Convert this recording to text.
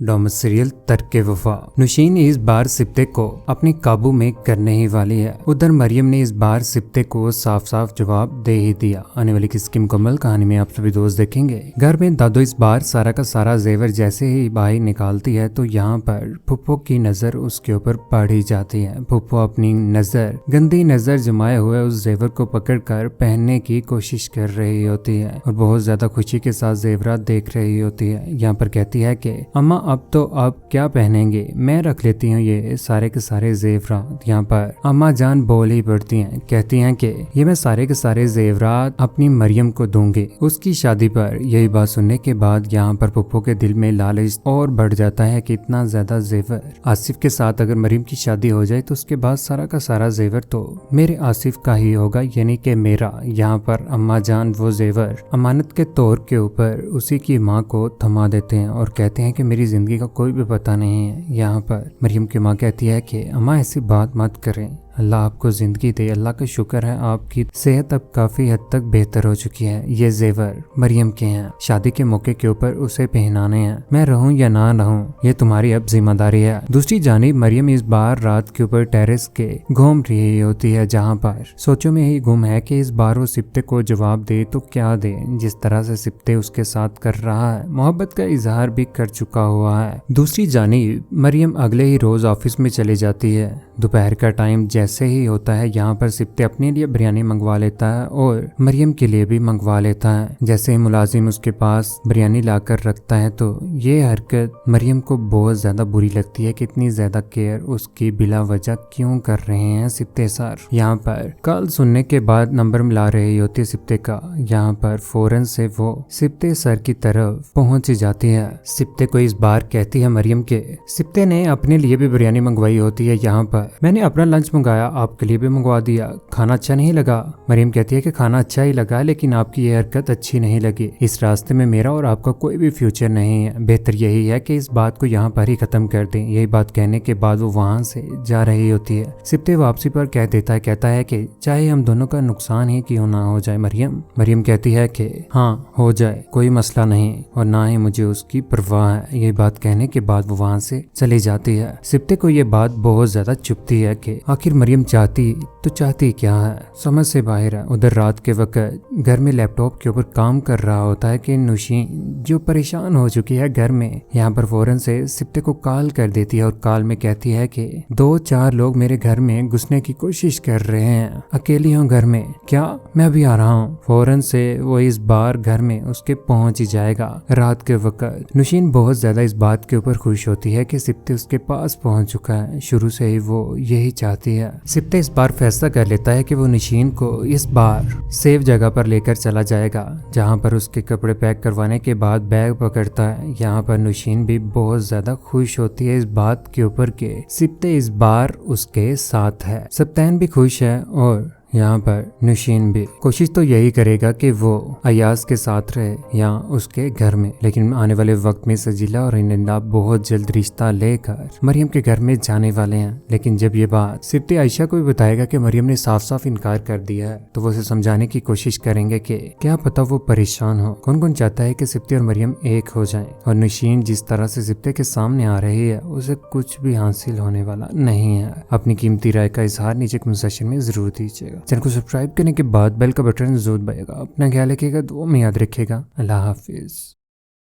Doms serial तरके वफा। नुशीन इस बार सिप्ते को अपने काबू में करने ही वाली है। उधर मरियम ने इस बार सिप्ते को साफ साफ जवाब दे ही दिया। आने वाली किसकी मुकम्मल कहानी में आप सभी दोस्त देखेंगे। घर में दादो इस बार सारा का सारा जेवर जैसे ही बाहर निकालती है तो यहाँ पर फुप्पो की नजर उसके ऊपर पड़ ही जाती है। फुप्पो अपनी नजर गंदी नजर जमाए हुए उस जेवर को पकड़कर पहनने की कोशिश कर रही होती है और बहुत ज्यादा खुशी के साथ जेवरात देख रही होती है। यहाँ पर कहती है कि अम्मा अब क्या पहनेंगे, मैं रख लेती हूँ ये सारे के सारे जेवरात। यहाँ पर अम्मा जान बोल ही पड़ती हैं, कहती हैं कि ये मैं सारे के सारे जेवरात अपनी मरियम को दूंगी उसकी शादी पर। यही बात सुनने के बाद यहाँ पर पुप्पो के दिल में लालच और बढ़ जाता है कि इतना ज्यादा जेवर आसिफ के साथ अगर मरियम की शादी हो जाए तो उसके बाद सारा का सारा जेवर तो मेरे आसिफ का ही होगा, यानी कि मेरा। यहाँ पर अम्मा जान वो जेवर अमानत के तौर के ऊपर उसी की माँ को थमा देते हैं और कहते हैं कि मेरी जिंदगी का कोई भी पता नहीं है। यहाँ पर मरियम की माँ कहती है कि अम्मा ऐसी बात मत करें, अल्लाह आपको जिंदगी दे, अल्लाह का शुक्र है आपकी सेहत अब काफी हद तक बेहतर हो चुकी है। ये जेवर मरियम के हैं, शादी के मौके के ऊपर उसे पहनाने हैं, मैं रहूं या ना रहूं ये तुम्हारी अब जिम्मेदारी है। दूसरी जानिब मरियम इस बार रात के ऊपर टेरेस के घूम रही होती है, जहाँ पर सोचों में ही गुम है कि इस बार वो सिप्ते को जवाब दे तो क्या दे। जिस तरह से सिप्ते उसके साथ कर रहा है, मोहब्बत का इजहार भी कर चुका हुआ है। दूसरी जानिब मरियम अगले ही रोज ऑफिस में चली जाती है। दोपहर का टाइम जैसे ही होता है, यहाँ पर सिप्ते अपने लिए बिरयानी मंगवा लेता है और मरियम के लिए भी मंगवा लेता है। जैसे ही मुलाजिम उसके पास बिरयानी लाकर रखता है तो ये हरकत मरियम को बहुत ज्यादा बुरी लगती है। कितनी ज्यादा केयर उसकी बिला वजह क्यों कर रहे हैं सिप्ते सर। यहाँ पर कल सुनने के बाद नंबर मिला रही होती है सिप्ते का। यहाँ पर फौरन से वो सिप्ते सर की तरफ पहुंच जाती है। सिप्ते को इस बार कहती है मरियम के सिप्ते ने अपने लिए भी बिरयानी मंगवाई होती है। यहाँ पर मैंने अपना लंच मंगाया, आपके लिए भी मंगवा दिया, खाना अच्छा नहीं लगा। मरियम कहती है कि खाना अच्छा ही लगा लेकिन आपकी ये हरकत अच्छी नहीं लगी। इस रास्ते में मेरा और आपका कोई भी फ्यूचर नहीं है, बेहतर यही है कि इस बात को यहाँ पर ही खत्म कर दें। यही बात कहने के बाद वो वहाँ से जा रही होती है। सिप्ते वापसी पर कह देता है, कहता है कि चाहे हम दोनों का नुकसान ही क्यों ना हो जाए मरियम। मरियम कहती है कि हाँ हो जाए, कोई मसला नहीं और ना ही मुझे उसकी परवाह है। ये बात कहने के बाद वो वहाँ से चली जाती है। सिप्ते को ये बात बहुत ज्यादा चुभती है कि आखिर मरियम चाहती क्या है, समझ से बाहर है। उधर रात के वक्त घर में लैपटॉप के ऊपर काम कर रहा होता है कि नुशीन जो परेशान हो चुकी है घर में, यहाँ पर फौरन से सिप्ते को कॉल कर देती है और कॉल में कहती है कि 2-4 लोग मेरे घर में घुसने की कोशिश कर रहे हैं, अकेली हूँ घर में, क्या मैं अभी आ रहा हूँ। फौरन से वो इस बार घर में उसके पहुंच ही जाएगा। रात के वक्त नुशीन बहुत ज्यादा इस बात के ऊपर खुश होती है कि सिप्ते उसके पास पहुंच चुका है। शुरू से ही वो यही चाहती है। सिप्ते इस बार फैसला कर लेता है कि वो नुशीन को इस बार सेफ जगह पर लेकर चला जाएगा, जहां पर उसके कपड़े पैक करवाने के बाद बैग पकड़ता है। यहाँ पर नुशीन भी बहुत ज्यादा खुश होती है इस बात के ऊपर के सिप्ते इस बार उसके साथ है। सप्तान भी खुश है और यहाँ पर नुशीन भी कोशिश तो यही करेगा कि वो अयाज के साथ रहे या उसके घर में। लेकिन आने वाले वक्त में सजीला और इनंदा बहुत जल्द रिश्ता लेकर मरियम के घर में जाने वाले हैं। लेकिन जब ये बात सिप्ते आयशा को भी बताएगा कि मरियम ने साफ साफ इनकार कर दिया है तो वो उसे समझाने की कोशिश करेंगे कि क्या पता वो परेशान हो। कौन कौन चाहता है कि सिप्ते और मरियम एक हो जाए। और नुशीन जिस तरह से सिप्ते के सामने आ रही है उसे कुछ भी हासिल होने वाला नहीं है। अपनी कीमती राय का इजहार नीचे कमेंट सेक्शन में जरूर दीजिएगा। चैनल को सब्सक्राइब करने के बाद बेल का बटन जरूर दबाइएगा। अपना ख्याल रखिएगा, दुआ में याद रखिएगा। अल्लाह हाफिज।